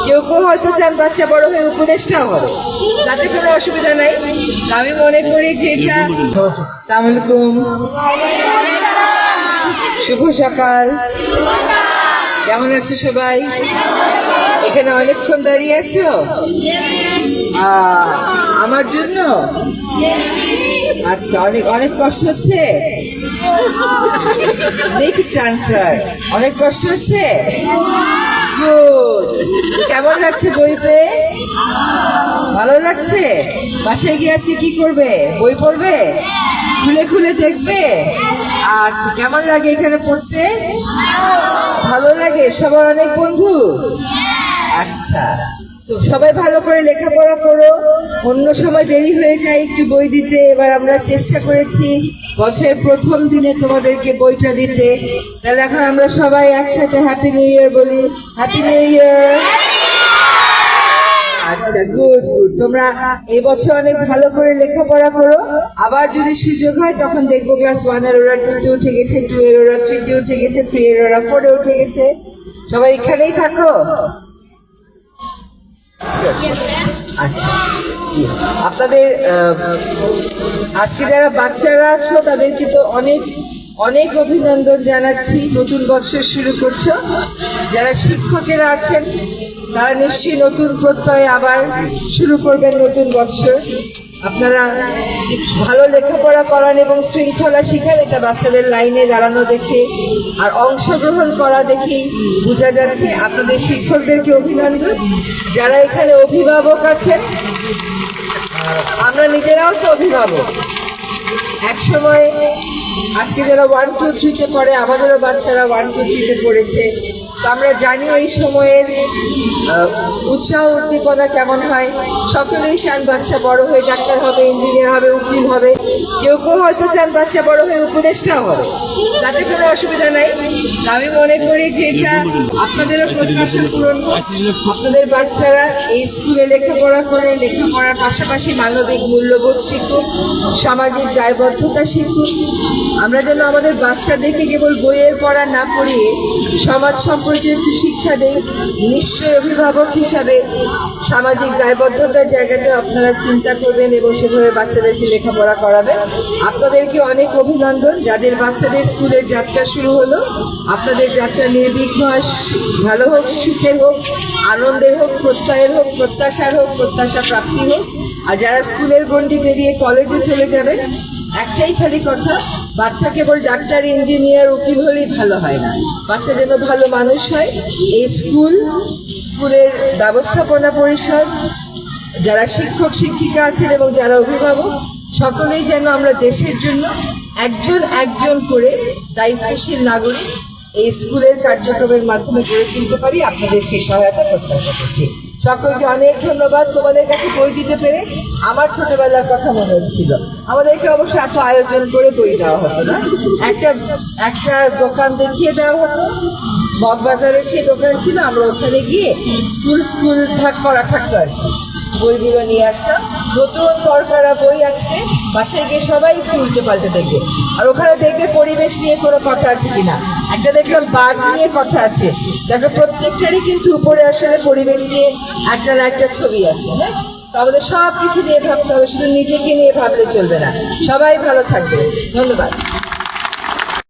কেউ কেউ হয়তো চান বাচ্চা বড় হয়ে উপদেষ্টাও হবে, তাতে কোনো অসুবিধা নাই। আমি মনে করি যে এটা। আসসালামু আলাইকুম, শুভ সকাল, কেমন আছো সবাই? এখানে অনেকক্ষণ দাঁড়িয়ে আছো আমার জন্য? আচ্ছা, অনেক অনেক কষ্ট হচ্ছে? নেক্সট আনসার, অনেক কষ্ট হচ্ছে? গুড। কেমন লাগছে বই পেয়ে? ভালো লাগছে? বাসায় গিয়ে আজকে কি করবে? বই পড়বে? খুলে খুলে দেখবে? আচ্ছা, কেমন লাগে এখানে পড়তে? ভালো লাগে? সবার অনেক বন্ধু? আচ্ছা, তো সবাই ভালো করে লেখাপড়া করো। অন্য সময় দেরি হয়ে যায় একটু বই দিতে, এবার আমরা চেষ্টা করেছি বছরের প্রথম দিনে তোমাদেরকে বইটা দিতে। তাহলে এখন আমরা সবাই একসাথে হ্যাপি নিউ ইয়ার বলি। Happy new year. আচ্ছা, গুড গুড। তোমরা এই বছর অনেক ভালো করে লেখাপড়া করো। আবার যদি সুযোগ হয় তখন দেখবো ক্লাস 1 এর ওরা 2 তে উঠে গেছে, 2 এর ওরা 3 তে উঠে গেছে, 3 এর ওরা 4 এ উঠে গেছে। সবাই এখানেই থাকো। আচ্ছা, জি। আপনাদের আজকে যারা বাচ্চারা আছো তাদেরকে তো অনেক অনেক অভিনন্দন জানাচ্ছি, নতুন বছর শুরু করছো। যারা শিক্ষকেরা আছেন তারা নিশ্চয়ই নতুন প্রত্যয়ে আবার শুরু করবেন নতুন বছর। আপনারা ভালো লেখাপড়া করান এবং শৃঙ্খলা শিখান, এটা বাচ্চাদের লাইনে দাঁড়ানো দেখে আর অংশগ্রহণ করা দেখেই বোঝা যাচ্ছে। আপনাদের শিক্ষকদেরকে অভিনন্দন। যারা এখানে অভিভাবক আছেন, আমরা নিজেরাও তো অভিভাবক এক সময়। আজকে যারা 1, 2, 3 তে পড়ে, আমাদেরও বাচ্চারা 1, 2, 3 তে পড়েছে। তো আমরা জানি এই সময়ের উৎসাহ উদ্দীপনা কেমন হয়। সকলেই চান বাচ্চা বড় হয়ে ডাক্তার হবে, ইঞ্জিনিয়ার হবে, উকিল হবে। কেউ কেউ হয়তো চান বাচ্চা বড় হয়ে উপদেষ্টাও হবে, তাতে কোনো অসুবিধা নাই। আমি মনে করি যে এটা আপনাদেরও প্রত্যাশা পূরণ হোক। আপনাদের বাচ্চারা এই স্কুলে লেখাপড়া করে লেখাপড়ার পাশাপাশি মানবিক মূল্যবোধ শিখুক, সামাজিক দায়বদ্ধতা শিখুক। আমরা যেন আমাদের বাচ্চাদেরকে কেবল বইয়ের পড়া না পড়িয়ে সমাজ সম্পর্কে একটু শিক্ষা দেই। নিশ্চয়ই অভিভাবক হিসাবে সামাজিক দায়বদ্ধতার জায়গাটা আপনারা চিন্তা করবেন এবং সেভাবে বাচ্চাদেরকে লেখাপড়া করাবেন। আপনাদেরকে অনেক অভিনন্দন। যাদের বাচ্চাদের স্কুলের যাত্রা শুরু হলো, আপনাদের যাত্রা নির্বিঘ্ন ভালো হোক, সুখের হোক, আনন্দের হোক, প্রত্যয়ের হোক, প্রত্যাশার হোক, প্রত্যাশা প্রাপ্তির হোক। আর যারা স্কুলের গণ্ডি পেরিয়ে কলেজে চলে যাবেন, একটাই খালি কথা, বাচ্চা কেবল ডাক্তার, ইঞ্জিনিয়ার, উকিল হলেই ভালো হয় না। বাচ্চা যেন ভালো মানুষ হয়। এই স্কুলের ব্যবস্থাপনা পরিষদ, যারা শিক্ষক শিক্ষিকা আছেন এবং যারা অভিভাবক, সকলেই যেন আমরা দেশের জন্য একজন একজন করে দায়িত্বশীল নাগরিক এই স্কুলের কার্যক্রমের মাধ্যমে গড়ে তুলতে পারি। আপনাদের সেই সহায়তা প্রত্যাশা করছি। সকলকে অনেক ধন্যবাদ। তোমাদের কাছে বই দিতে পেরে আমার ছোটবেলার কথা মনে হচ্ছিল। আমাদেরকে অবশ্য এত আয়োজন করে বই দেওয়া হতো না, একটা দোকান দেখিয়ে দেওয়া হতো। মগবাজারে সেই দোকান ছিল, আমরা ওখানে গিয়ে স্কুল ভাগ করা থাকতো আর কি, বইগুলো নিয়ে আসতাম। নতুন দরকারা বই আজকে বাসায় গিয়ে সবাই একটু উল্টে পাল্টে দেখবে। আর ওখানে দেখবে পরিবেশ নিয়ে কোনো কথা আছে কিনা। একটা দেখলাম বাঘ নিয়ে কথা আছে। দেখো, প্রত্যেকটারই কিন্তু উপরে আসলে পরিবেশ নিয়ে একটা না একটা ছবি আছে। হ্যাঁ, তো আমাদের সব কিছু নিয়ে ভাবতে হবে, শুধু নিজেকে নিয়ে ভাবলে চলবে না। সবাই ভালো থাকবে। ধন্যবাদ।